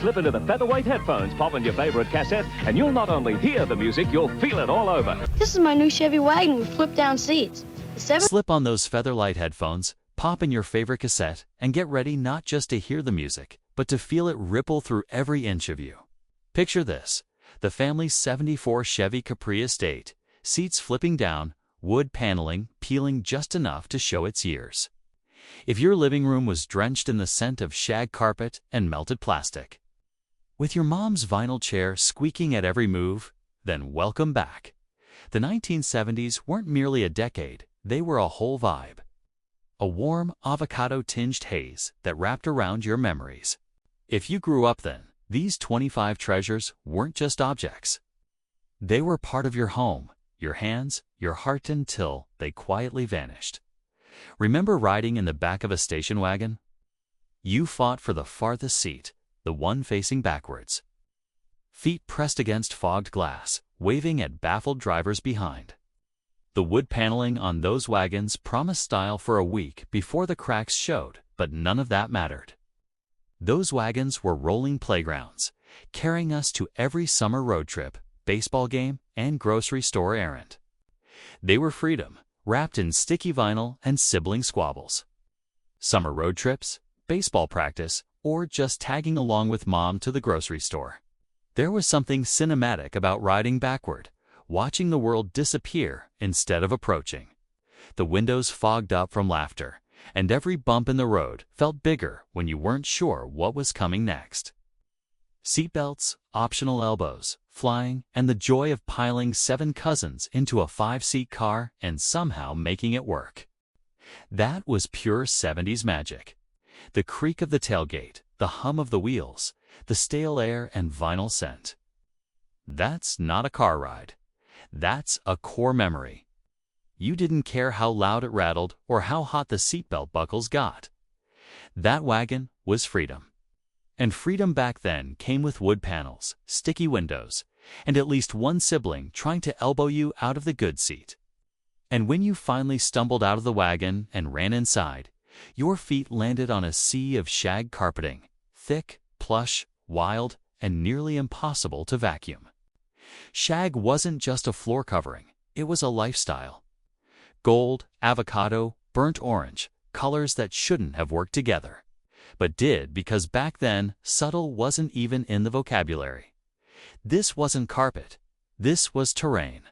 Slip into the featherweight headphones, pop in your favorite cassette, and you'll not only hear the music, you'll feel it all over. This is my new Chevy wagon with flip-down seats. Slip on those featherlight headphones, pop in your favorite cassette, and get ready not just to hear the music, but to feel it ripple through every inch of you. Picture this: the family's '74 Chevy Capri Estate, seats flipping down, wood paneling peeling just enough to show its years. If your living room was drenched in the scent of shag carpet and melted plastic, with your mom's vinyl chair squeaking at every move, then welcome back. The 1970s weren't merely a decade, they were a whole vibe. A warm, avocado-tinged haze that wrapped around your memories. If you grew up then, these 25 treasures weren't just objects. They were part of your home, your hands, your heart until they quietly vanished. Remember riding in the back of a station wagon? You fought for the farthest seat, the one facing backwards. Feet pressed against fogged glass, waving at baffled drivers behind. The wood paneling on those wagons promised style for a week before the cracks showed, but none of that mattered. Those wagons were rolling playgrounds, carrying us to every summer road trip, baseball game, and grocery store errand. They were freedom, wrapped in sticky vinyl and sibling squabbles. Summer road trips, baseball practice, or just tagging along with mom to the grocery store. There was something cinematic about riding backward, watching the world disappear instead of approaching. The windows fogged up from laughter, and every bump in the road felt bigger when you weren't sure what was coming next. Seatbelts, optional elbows, flying, and the joy of piling 7 cousins into a 5-seat car and somehow making it work. That was pure 70s magic. The creak of the tailgate, the hum of the wheels, the stale air and vinyl scent. That's not a car ride. That's a core memory. You didn't care how loud it rattled or how hot the seatbelt buckles got. That wagon was freedom. And freedom back then came with wood panels, sticky windows, and at least one sibling trying to elbow you out of the good seat. And when you finally stumbled out of the wagon and ran inside, your feet landed on a sea of shag carpeting, thick, plush, wild, and nearly impossible to vacuum. Shag wasn't just a floor covering, it was a lifestyle. Gold, avocado, burnt orange, colors that shouldn't have worked together, but did because back then subtle wasn't even in the vocabulary. This wasn't carpet, this was terrain.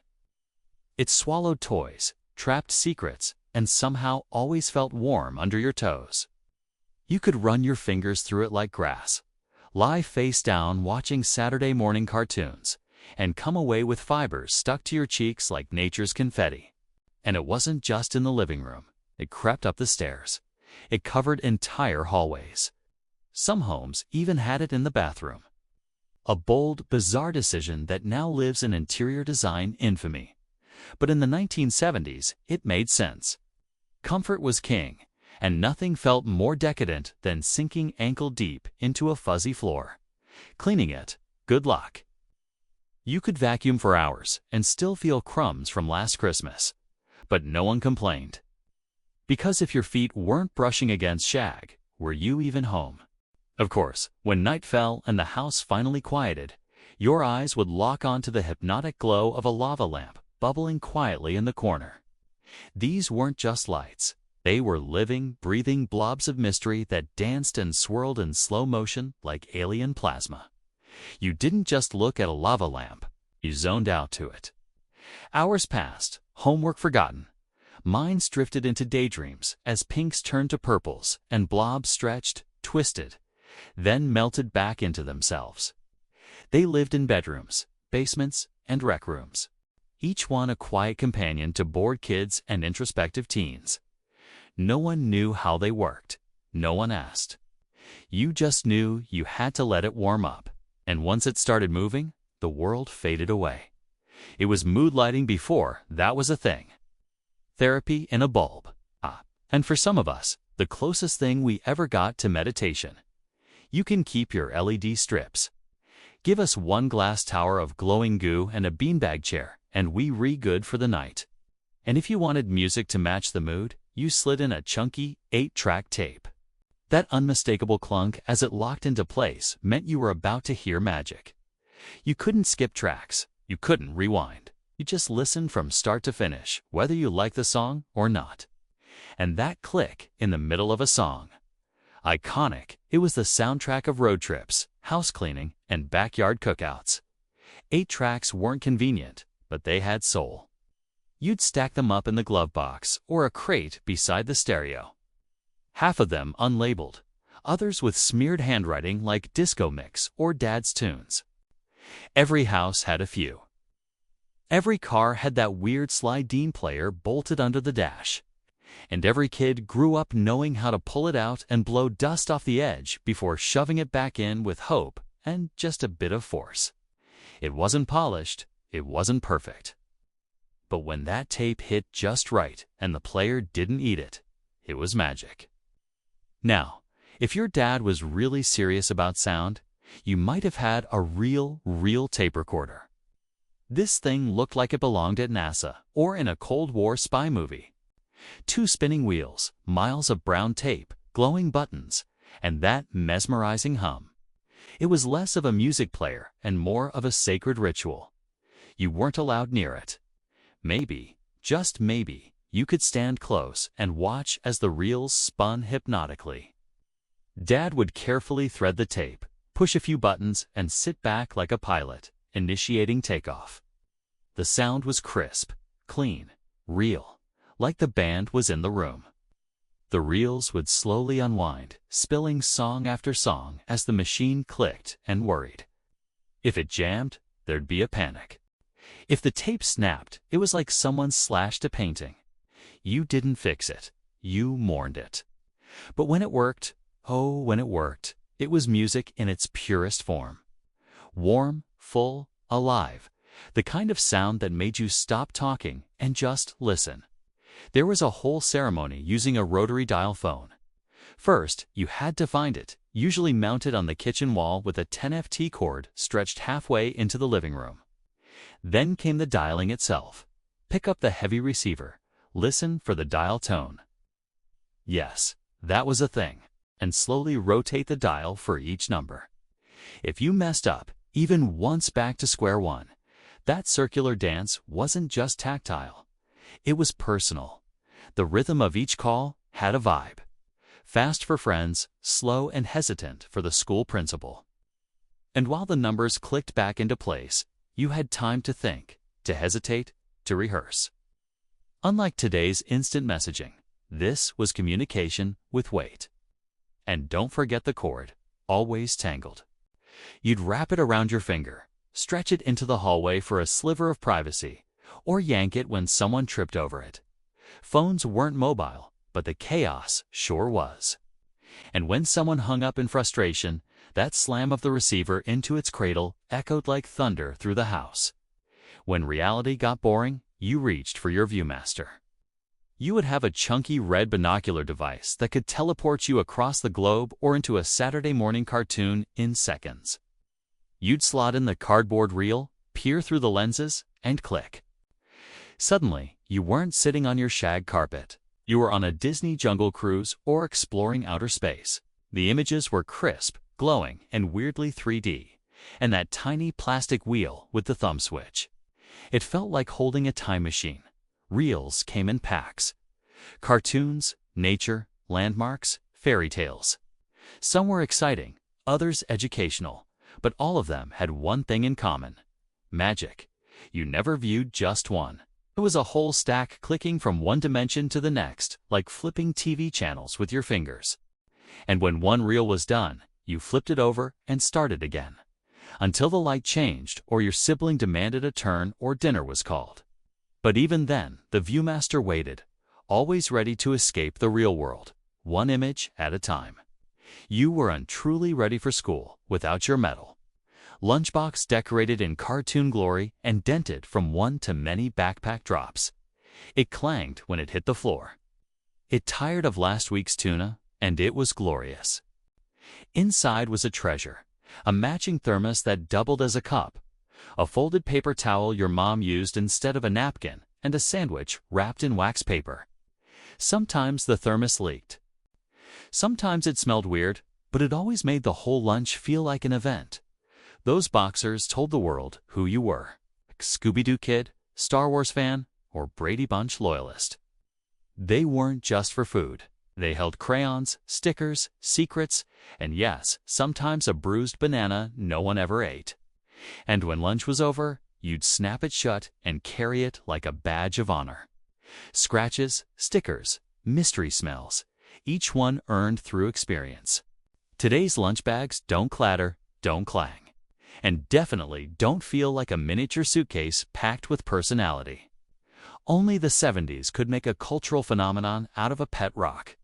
It swallowed toys, trapped secrets, and somehow always felt warm under your toes. You could run your fingers through it like grass, lie face down watching Saturday morning cartoons, and come away with fibers stuck to your cheeks like nature's confetti. And it wasn't just in the living room. It crept up the stairs. It covered entire hallways. Some homes even had it in the bathroom. A bold, bizarre decision that now lives in interior design infamy. But in the 1970s, it made sense. Comfort was king, and nothing felt more decadent than sinking ankle-deep into a fuzzy floor. Cleaning it, good luck. You could vacuum for hours and still feel crumbs from last Christmas. But no one complained. Because if your feet weren't brushing against shag, were you even home? Of course, when night fell and the house finally quieted, your eyes would lock onto the hypnotic glow of a lava lamp bubbling quietly in the corner. These weren't just lights. They were living, breathing blobs of mystery that danced and swirled in slow motion like alien plasma. You didn't just look at a lava lamp, you zoned out to it. Hours passed, homework forgotten. Minds drifted into daydreams as pinks turned to purples and blobs stretched, twisted, then melted back into themselves. They lived in bedrooms, basements, and rec rooms, each one a quiet companion to bored kids and introspective teens. No one knew how they worked. No one asked. You just knew you had to let it warm up, and once it started moving, the world faded away. It was mood lighting before that was a thing. Therapy in a bulb. And for some of us, the closest thing we ever got to meditation. You can keep your LED strips. Give us one glass tower of glowing goo and a beanbag chair, and we re-good for the night. And if you wanted music to match the mood, you slid in a chunky 8-track tape. That unmistakable clunk as it locked into place meant you were about to hear magic. You couldn't skip tracks. You couldn't rewind. You just listened from start to finish, whether you liked the song or not. And that click in the middle of a song. Iconic, it was the soundtrack of road trips, house cleaning, and backyard cookouts. 8 tracks weren't convenient, but they had soul. You'd stack them up in the glove box or a crate beside the stereo. Half of them unlabeled, others with smeared handwriting like Disco Mix or Dad's Tunes. Every house had a few. Every car had that weird slide-in player bolted under the dash. And every kid grew up knowing how to pull it out and blow dust off the edge before shoving it back in with hope and just a bit of force. It wasn't polished, it wasn't perfect. But when that tape hit just right and the player didn't eat it, it was magic. Now, if your dad was really serious about sound, you might have had a real tape recorder. This thing looked like it belonged at NASA or in a Cold War spy movie. 2 spinning wheels, miles of brown tape, glowing buttons, and that mesmerizing hum. It was less of a music player and more of a sacred ritual. You weren't allowed near it. Maybe, just maybe, you could stand close and watch as the reels spun hypnotically. Dad would carefully thread the tape, push a few buttons, and sit back like a pilot, initiating takeoff. The sound was crisp, clean, real, like the band was in the room. The reels would slowly unwind, spilling song after song as the machine clicked and worried. If it jammed, there'd be a panic. If the tape snapped, it was like someone slashed a painting. You didn't fix it. You mourned it. But when it worked, oh, when it worked, it was music in its purest form. Warm, full, alive. The kind of sound that made you stop talking and just listen. There was a whole ceremony using a rotary dial phone. First, you had to find it, usually mounted on the kitchen wall with a 10FT cord stretched halfway into the living room. Then came the dialing itself. Pick up the heavy receiver. Listen for the dial tone. Yes, that was a thing. And slowly rotate the dial for each number. If you messed up, even once back to square one, that circular dance wasn't just tactile. It was personal. The rhythm of each call had a vibe. Fast for friends, slow and hesitant for the school principal. And while the numbers clicked back into place, you had time to think, to hesitate, to rehearse. Unlike today's instant messaging, this was communication with weight. And don't forget the cord, always tangled. You'd wrap it around your finger, stretch it into the hallway for a sliver of privacy, or yank it when someone tripped over it. Phones weren't mobile, but the chaos sure was. And when someone hung up in frustration, that slam of the receiver into its cradle echoed like thunder through the house. When reality got boring, you reached for your Viewmaster. You would have a chunky red binocular device that could teleport you across the globe or into a Saturday morning cartoon in seconds. You'd slot in the cardboard reel, peer through the lenses, and click. Suddenly, you weren't sitting on your shag carpet. You were on a Disney jungle cruise or exploring outer space. The images were crisp, glowing, and weirdly 3D. And that tiny plastic wheel with the thumb switch. It felt like holding a time machine. Reels came in packs. Cartoons, nature, landmarks, fairy tales. Some were exciting, others educational, but all of them had one thing in common: magic. You never viewed just one. It was a whole stack clicking from one dimension to the next, like flipping TV channels with your fingers. And when one reel was done, you flipped it over and started again, until the light changed or your sibling demanded a turn or dinner was called. But even then, the Viewmaster waited, always ready to escape the real world, one image at a time. You were untruly ready for school without your medal. Lunchbox decorated in cartoon glory and dented from one to many backpack drops. It clanged when it hit the floor. It tired of last week's tuna, and it was glorious. Inside was a treasure, a matching thermos that doubled as a cup, a folded paper towel your mom used instead of a napkin, and a sandwich wrapped in wax paper. Sometimes the thermos leaked. Sometimes it smelled weird, but it always made the whole lunch feel like an event. Those boxers told the world who you were: Scooby-Doo kid, Star Wars fan, or Brady Bunch loyalist. They weren't just for food. They held crayons, stickers, secrets, and yes, sometimes a bruised banana no one ever ate. And when lunch was over, you'd snap it shut and carry it like a badge of honor. Scratches, stickers, mystery smells, each one earned through experience. Today's lunch bags don't clatter, don't clang, and definitely don't feel like a miniature suitcase packed with personality. Only the 70s could make a cultural phenomenon out of a pet rock.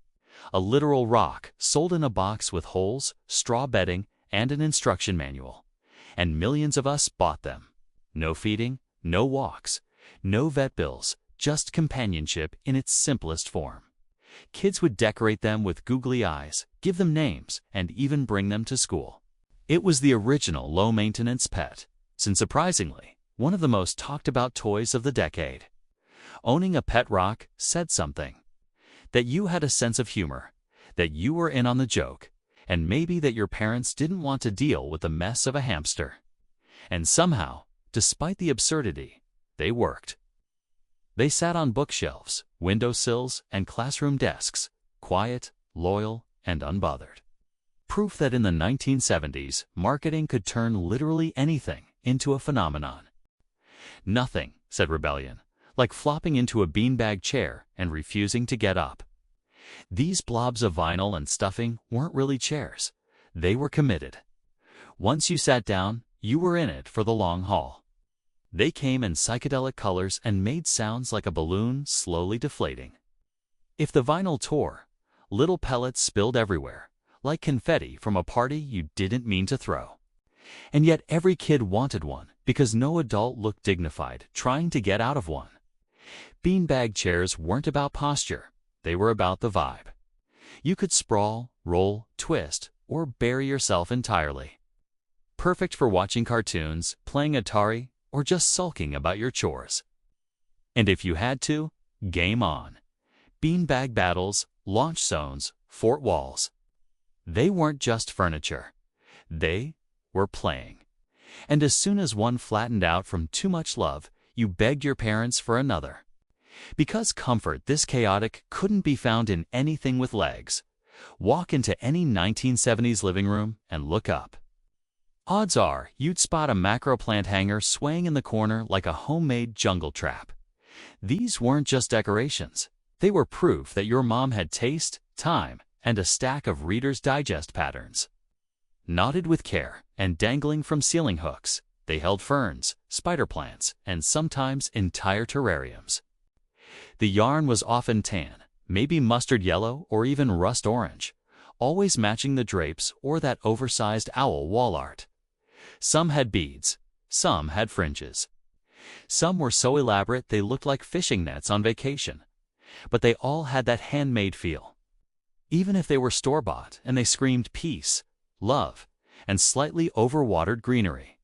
A literal rock sold in a box with holes, straw bedding, and an instruction manual. And millions of us bought them. No feeding, no walks, no vet bills, just companionship in its simplest form. Kids would decorate them with googly eyes, give them names, and even bring them to school. It was the original low-maintenance pet, and surprisingly, one of the most talked-about toys of the decade. Owning a pet rock said something. That you had a sense of humor, that you were in on the joke, and maybe that your parents didn't want to deal with the mess of a hamster. And somehow, despite the absurdity, they worked. They sat on bookshelves, windowsills, and classroom desks, quiet, loyal, and unbothered. Proof that in the 1970s, marketing could turn literally anything into a phenomenon. Nothing, said Rebellion, like flopping into a beanbag chair and refusing to get up. These blobs of vinyl and stuffing weren't really chairs. They were committed. Once you sat down, you were in it for the long haul. They came in psychedelic colors and made sounds like a balloon slowly deflating. If the vinyl tore, little pellets spilled everywhere, like confetti from a party you didn't mean to throw. And yet every kid wanted one because no adult looked dignified trying to get out of one. Beanbag chairs weren't about posture, they were about the vibe. You could sprawl, roll, twist, or bury yourself entirely. Perfect for watching cartoons, playing Atari, or just sulking about your chores. And if you had to, game on. Beanbag battles, launch zones, fort walls. They weren't just furniture. They were playing. And as soon as one flattened out from too much love, you begged your parents for another. Because comfort this chaotic couldn't be found in anything with legs. Walk into any 1970s living room and look up. Odds are you'd spot a macro plant hanger swaying in the corner like a homemade jungle trap. These weren't just decorations. They were proof that your mom had taste, time, and a stack of Reader's Digest patterns. Knotted with care and dangling from ceiling hooks, they held ferns, spider plants, and sometimes entire terrariums. The yarn was often tan, maybe mustard yellow or even rust orange, always matching the drapes or that oversized owl wall art. Some had beads, some had fringes. Some were so elaborate they looked like fishing nets on vacation. But they all had that handmade feel. Even if they were store-bought and they screamed peace, love, and slightly overwatered greenery.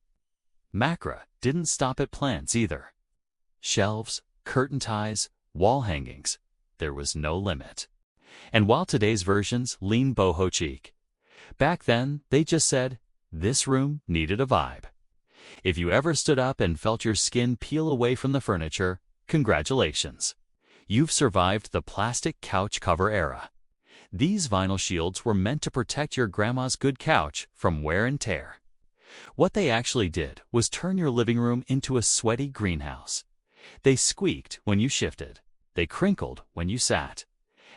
Macra didn't stop at plants either. Shelves, curtain ties, wall hangings, there was no limit. And while today's versions lean boho chic, back then they just said, this room needed a vibe. If you ever stood up and felt your skin peel away from the furniture, congratulations. You've survived the plastic couch cover era. These vinyl shields were meant to protect your grandma's good couch from wear and tear. What they actually did was turn your living room into a sweaty greenhouse. They squeaked when you shifted. They crinkled when you sat.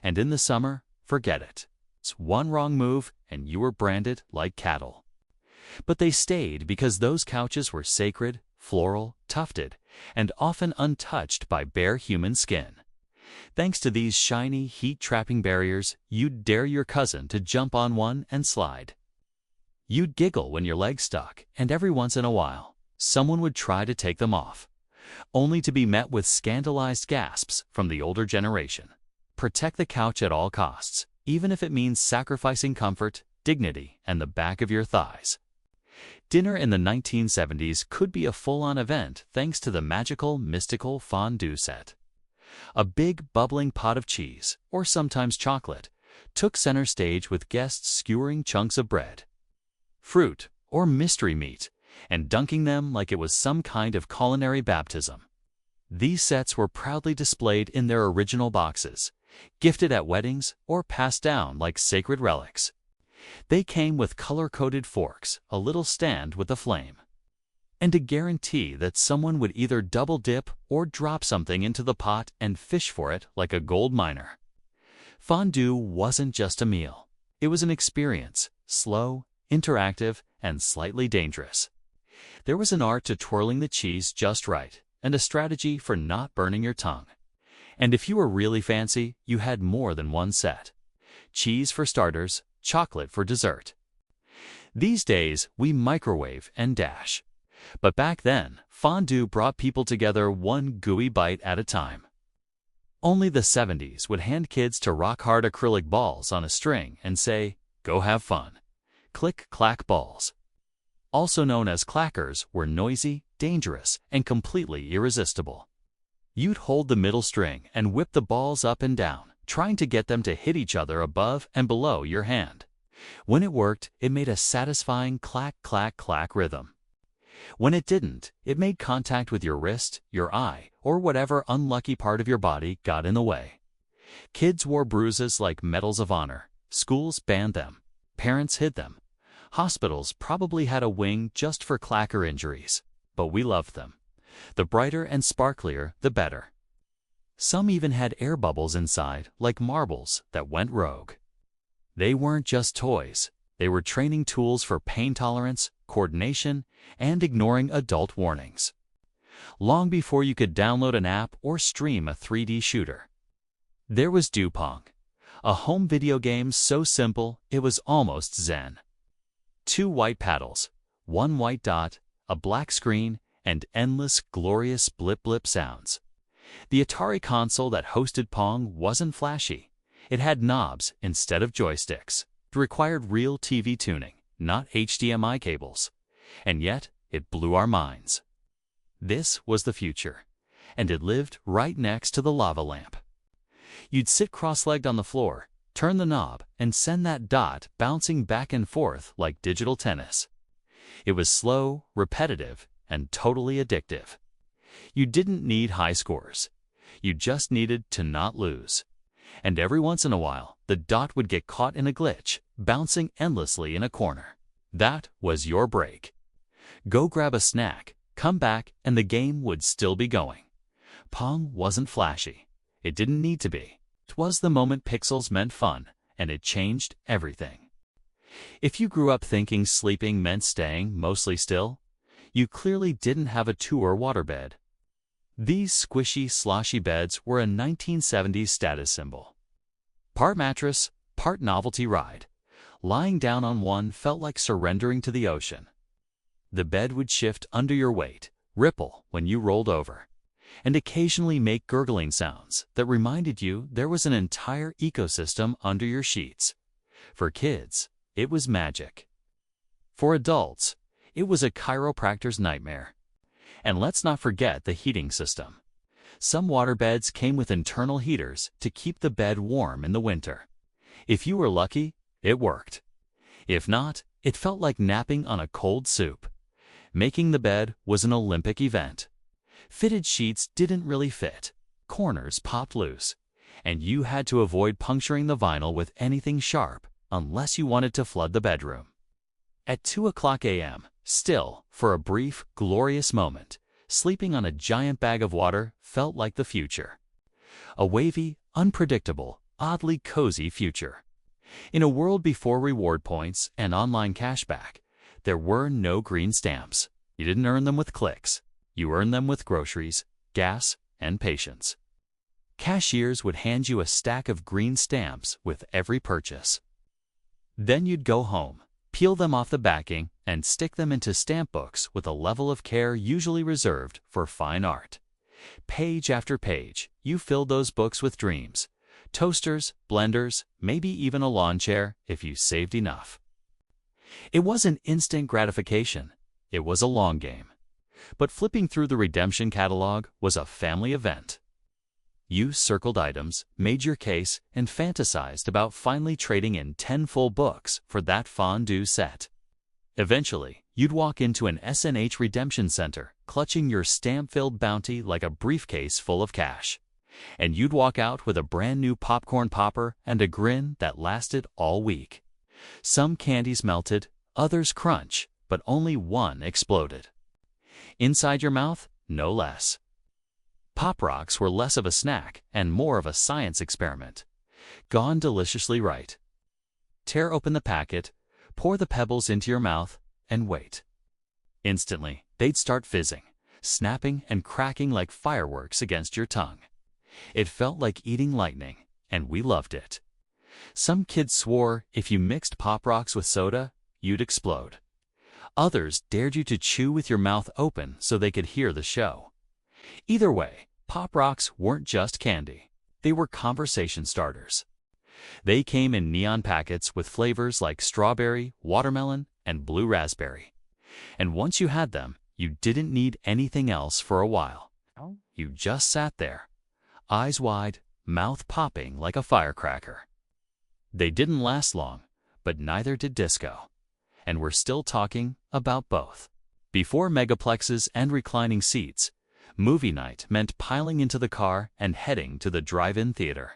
And in the summer, forget it. It's one wrong move and you were branded like cattle. But they stayed because those couches were sacred, floral, tufted, and often untouched by bare human skin. Thanks to these shiny, heat-trapping barriers, you'd dare your cousin to jump on one and slide. You'd giggle when your legs stuck, and every once in a while, someone would try to take them off, only to be met with scandalized gasps from the older generation. Protect the couch at all costs, even if it means sacrificing comfort, dignity, and the back of your thighs. Dinner in the 1970s could be a full-on event thanks to the magical, mystical fondue set. A big, bubbling pot of cheese, or sometimes chocolate, took center stage with guests skewering chunks of bread, fruit, or mystery meat, and dunking them like it was some kind of culinary baptism. These sets were proudly displayed in their original boxes, gifted at weddings, or passed down like sacred relics. They came with color-coded forks, a little stand with a flame, and a guarantee that someone would either double dip or drop something into the pot and fish for it like a gold miner. Fondue wasn't just a meal. It was an experience, slow, interactive, and slightly dangerous. There was an art to twirling the cheese just right, and a strategy for not burning your tongue. And if you were really fancy, you had more than one set. Cheese for starters, chocolate for dessert. These days, we microwave and dash. But back then, fondue brought people together one gooey bite at a time. Only the 70s would hand kids to rock-hard acrylic balls on a string and say, "Go have fun." Click-clack balls, also known as clackers, were noisy, dangerous, and completely irresistible. You'd hold the middle string and whip the balls up and down, trying to get them to hit each other above and below your hand. When it worked, it made a satisfying clack-clack-clack rhythm. When it didn't, it made contact with your wrist, your eye, or whatever unlucky part of your body got in the way. Kids wore bruises like medals of honor. Schools banned them. Parents hid them. Hospitals probably had a wing just for clacker injuries, but we loved them. The brighter and sparklier, the better. Some even had air bubbles inside, like marbles, that went rogue. They weren't just toys. They were training tools for pain tolerance, coordination, and ignoring adult warnings. Long before you could download an app or stream a 3D shooter, there was Pong, a home video game so simple it was almost zen. 2 white paddles, 1 white dot, a black screen, and endless glorious blip-blip sounds. The Atari console that hosted Pong wasn't flashy. It had knobs instead of joysticks. It required real TV tuning, not HDMI cables. And yet, it blew our minds. This was the future, and it lived right next to the lava lamp. You'd sit cross-legged on the floor, turn the knob, and send that dot bouncing back and forth like digital tennis. It was slow, repetitive, and totally addictive. You didn't need high scores. You just needed to not lose. And every once in a while, the dot would get caught in a glitch, bouncing endlessly in a corner. That was your break. Go grab a snack, come back, and the game would still be going. Pong wasn't flashy. It didn't need to be. It was the moment pixels meant fun, and it changed everything. If you grew up thinking sleeping meant staying mostly still, you clearly didn't have a tour waterbed. These squishy, sloshy beds were a 1970s status symbol. Part mattress, part novelty ride. Lying down on one felt like surrendering to the ocean. The bed would shift under your weight, ripple when you rolled over, and occasionally make gurgling sounds that reminded you there was an entire ecosystem under your sheets. For kids, it was magic. For adults, it was a chiropractor's nightmare. And let's not forget the heating system. Some waterbeds came with internal heaters to keep the bed warm in the winter. If you were lucky, it worked. If not, it felt like napping on a cold soup. Making the bed was an Olympic event. Fitted sheets didn't really fit. Corners popped loose. And you had to avoid puncturing the vinyl with anything sharp unless you wanted to flood the bedroom. At 2:00 a.m., still, for a brief, glorious moment, sleeping on a giant bag of water felt like the future. A wavy, unpredictable, oddly cozy future. In a world before reward points and online cashback, there were no green stamps. You didn't earn them with clicks. You earned them with groceries, gas, and patience. Cashiers would hand you a stack of green stamps with every purchase. Then you'd go home, peel them off the backing, and stick them into stamp books with a level of care usually reserved for fine art. Page after page, you filled those books with dreams. Toasters, blenders, maybe even a lawn chair if you saved enough. It wasn't instant gratification. It was a long game. But flipping through the redemption catalog was a family event. You circled items, made your case, and fantasized about finally trading in 10 full books for that fondue set. Eventually, you'd walk into an S&H redemption center, clutching your stamp-filled bounty like a briefcase full of cash. And you'd walk out with a brand new popcorn popper and a grin that lasted all week. Some candies melted, others crunch, but only one exploded. Inside your mouth, no less. Pop Rocks were less of a snack and more of a science experiment. Gone deliciously right. Tear open the packet, pour the pebbles into your mouth, and wait. Instantly, they'd start fizzing, snapping and cracking like fireworks against your tongue. It felt like eating lightning, and we loved it. Some kids swore if you mixed Pop Rocks with soda, you'd explode. Others dared you to chew with your mouth open so they could hear the show. Either way, Pop Rocks weren't just candy. They were conversation starters. They came in neon packets with flavors like strawberry, watermelon, and blue raspberry. And once you had them, you didn't need anything else for a while. You just sat there, eyes wide, mouth popping like a firecracker. They didn't last long, but neither did disco. And we're still talking about both. Before megaplexes and reclining seats, movie night meant piling into the car and heading to the drive-in theater.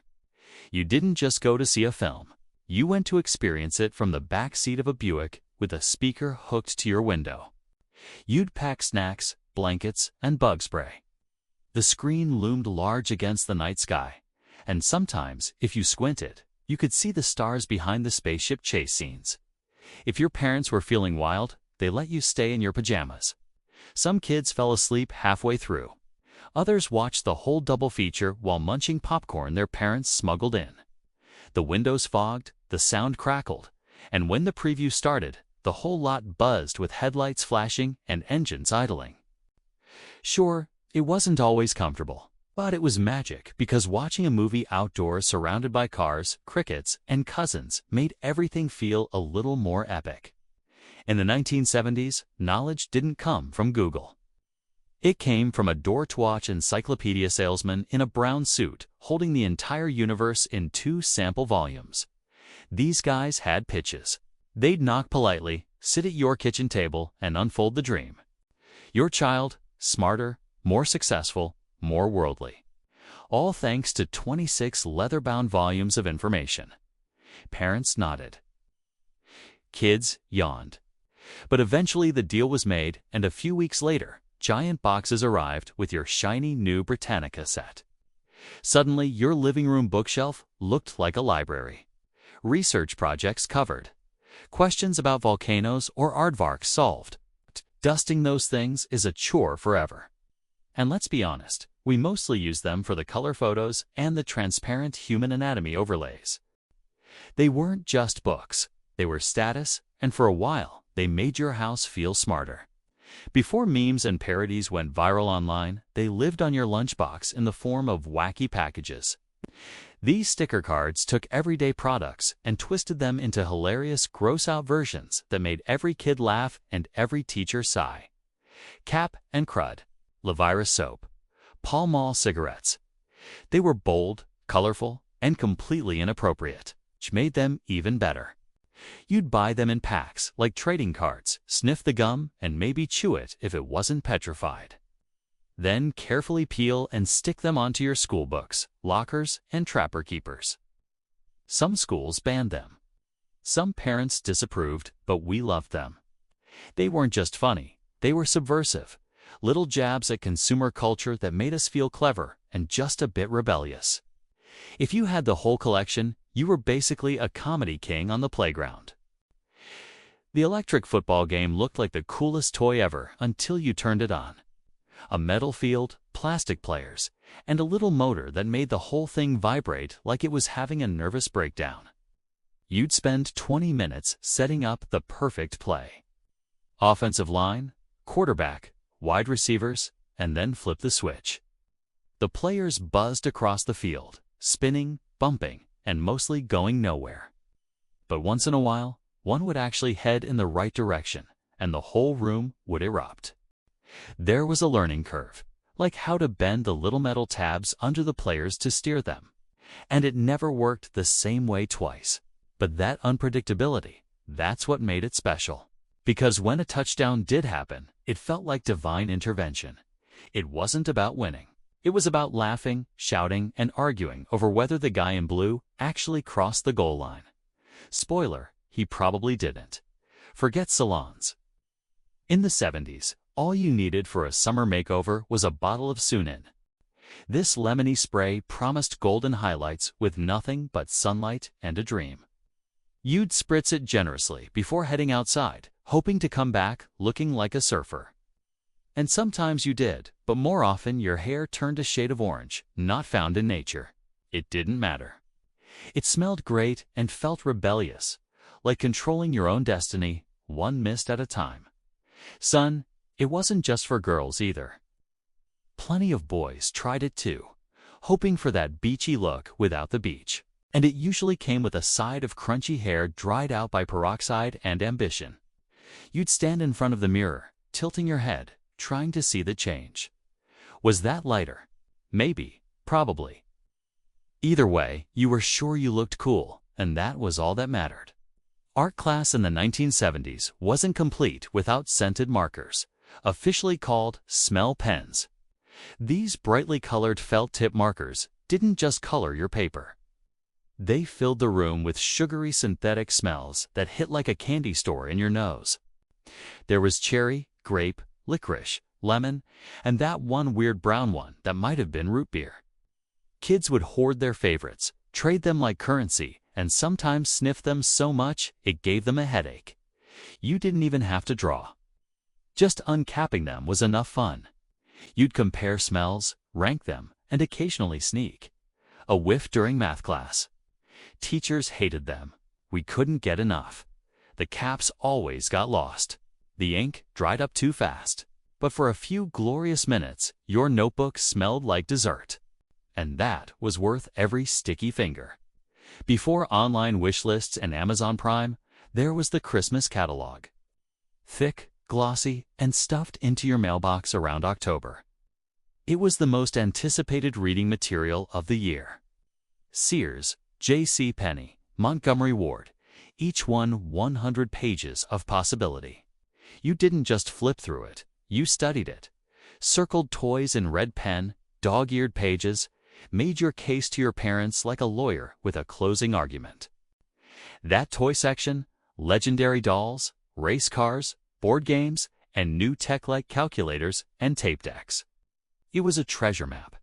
You didn't just go to see a film. You went to experience it from the back seat of a Buick with a speaker hooked to your window. You'd pack snacks, blankets, and bug spray. The screen loomed large against the night sky, and sometimes, if you squinted, you could see the stars behind the spaceship chase scenes. If your parents were feeling wild, they let you stay in your pajamas. Some kids fell asleep halfway through. Others watched the whole double feature while munching popcorn their parents smuggled in. The windows fogged, the sound crackled, and when the preview started, the whole lot buzzed with headlights flashing and engines idling. Sure, it wasn't always comfortable, but it was magic because watching a movie outdoors surrounded by cars, crickets, and cousins made everything feel a little more epic. In the 1970s, knowledge didn't come from Google. It came from a door-to-watch encyclopedia salesman in a brown suit holding the entire universe in 2 sample volumes. These guys had pitches. They'd knock politely, sit at your kitchen table, and unfold the dream. Your child, smarter, more successful, more worldly. All thanks to 26 leather-bound volumes of information. Parents nodded. Kids yawned. But eventually the deal was made, and a few weeks later, giant boxes arrived with your shiny new Britannica set. Suddenly, your living room bookshelf looked like a library. Research projects covered. Questions about volcanoes or aardvarks solved. Dusting those things is a chore forever. And let's be honest, we mostly use them for the color photos and the transparent human anatomy overlays. They weren't just books. They were status, and for a while, they made your house feel smarter. Before memes and parodies went viral online, they lived on your lunchbox in the form of wacky packages. These sticker cards took everyday products and twisted them into hilarious, gross-out versions that made every kid laugh and every teacher sigh. Cap and Crud, Levirus soap, Pall Mall cigarettes. They were bold, colorful, and completely inappropriate, which made them even better. You'd buy them in packs, like trading cards, sniff the gum, and maybe chew it if it wasn't petrified. Then carefully peel and stick them onto your school books, lockers, and trapper keepers. Some schools banned them. Some parents disapproved, but we loved them. They weren't just funny, they were subversive. Little jabs at consumer culture that made us feel clever and just a bit rebellious. If you had the whole collection, you were basically a comedy king on the playground. The electric football game looked like the coolest toy ever until you turned it on. A metal field, plastic players, and a little motor that made the whole thing vibrate like it was having a nervous breakdown. You'd spend 20 minutes setting up the perfect play. Offensive line, quarterback, wide receivers, and then flip the switch. The players buzzed across the field, spinning, bumping, and mostly going nowhere. But once in a while, one would actually head in the right direction, and the whole room would erupt. There was a learning curve, like how to bend the little metal tabs under the players to steer them. And it never worked the same way twice. But that unpredictability, that's what made it special. Because when a touchdown did happen, it felt like divine intervention. It wasn't about winning. It was about laughing, shouting, and arguing over whether the guy in blue actually crossed the goal line. Spoiler, he probably didn't. Forget salons. In the 70s, all you needed for a summer makeover was a bottle of Sunin. This lemony spray promised golden highlights with nothing but sunlight and a dream. You'd spritz it generously before heading outside, hoping to come back looking like a surfer. And sometimes you did, but more often your hair turned a shade of orange, not found in nature. It didn't matter. It smelled great and felt rebellious, like controlling your own destiny, one mist at a time. Son, it wasn't just for girls either. Plenty of boys tried it too, hoping for that beachy look without the beach. And it usually came with a side of crunchy hair dried out by peroxide and ambition. You'd stand in front of the mirror, tilting your head, trying to see the change. Was that lighter? Maybe, probably. Either way, you were sure you looked cool, and that was all that mattered. Art class in the 1970s wasn't complete without scented markers, officially called smell pens. These brightly colored felt tip markers didn't just color your paper. They filled the room with sugary synthetic smells that hit like a candy store in your nose. There was cherry, grape, licorice, lemon, and that one weird brown one that might have been root beer. Kids would hoard their favorites, trade them like currency, and sometimes sniff them so much it gave them a headache. You didn't even have to draw. Just uncapping them was enough fun. You'd compare smells, rank them, and occasionally sneak. A whiff during math class. Teachers hated them. We couldn't get enough. The caps always got lost. The ink dried up too fast. But for a few glorious minutes, your notebook smelled like dessert. And that was worth every sticky finger. Before online wish lists and Amazon Prime, there was the Christmas catalog. Thick, glossy, and stuffed into your mailbox around October. It was the most anticipated reading material of the year. Sears, J.C. Penney, Montgomery Ward, each one 100 pages of possibility. You didn't just flip through it, you studied it. Circled toys in red pen, dog-eared pages, made your case to your parents like a lawyer with a closing argument. That toy section, legendary dolls, race cars, board games, and new tech-like calculators and tape decks. It was a treasure map,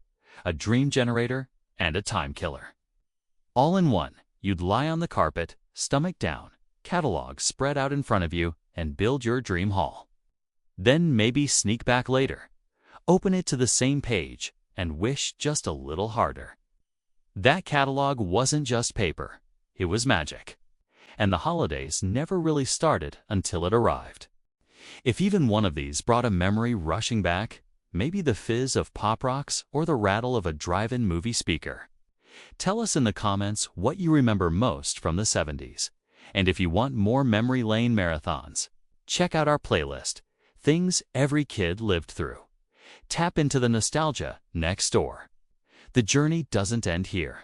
a dream generator, and a time killer. All in one, you'd lie on the carpet, stomach down, catalog spread out in front of you, and build your dream haul. Then maybe sneak back later, open it to the same page, and wish just a little harder. That catalog wasn't just paper, it was magic. And the holidays never really started until it arrived. If even one of these brought a memory rushing back, maybe the fizz of Pop Rocks or the rattle of a drive-in movie speaker. Tell us in the comments what you remember most from the 70s. And if you want more memory lane marathons, check out our playlist, Things Every Kid Lived Through. Tap into the nostalgia next door. The journey doesn't end here.